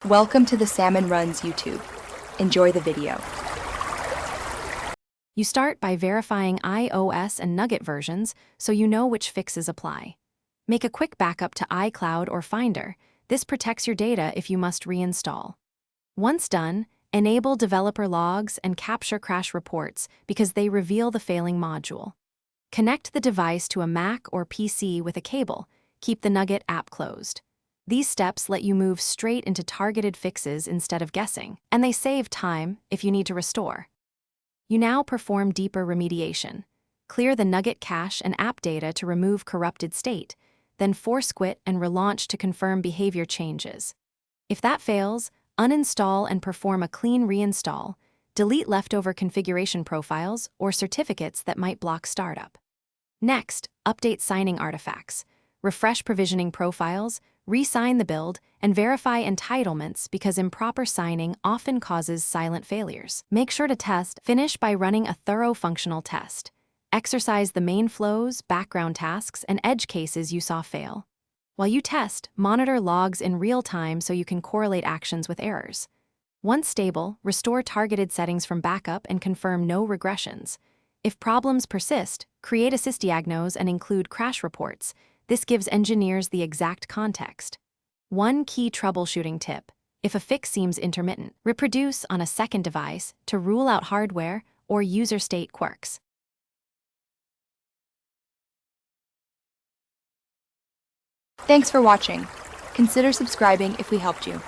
Welcome to the Salmon Runs YouTube. Enjoy the video. You start by verifying iOS and Nugget versions so you know which fixes apply. Make a quick backup to iCloud or Finder. This protects your data if you must reinstall. Once done, enable developer logs and capture crash reports because they reveal the failing module. Connect the device to a Mac or PC with a cable. Keep the Nugget app closed. These steps let you move straight into targeted fixes instead of guessing, and they save time if you need to restore. You now perform deeper remediation. Clear the Nugget cache and app data to remove corrupted state, then force quit and relaunch to confirm behavior changes. If that fails, uninstall and perform a clean reinstall. Delete leftover configuration profiles or certificates that might block startup. Next, update signing artifacts. Refresh provisioning profiles, re-sign the build, and verify entitlements because improper signing often causes silent failures. Make sure to finish by running a thorough functional test. Exercise the main flows, background tasks, and edge cases you saw fail. While you test, monitor logs in real time so you can correlate actions with errors. Once stable, restore targeted settings from backup and confirm no regressions. If problems persist, create a sysdiagnose and include crash reports. This gives engineers the exact context. One key troubleshooting tip: if a fix seems intermittent, reproduce on a second device to rule out hardware or user state quirks. Thanks for watching. Consider subscribing if we helped you.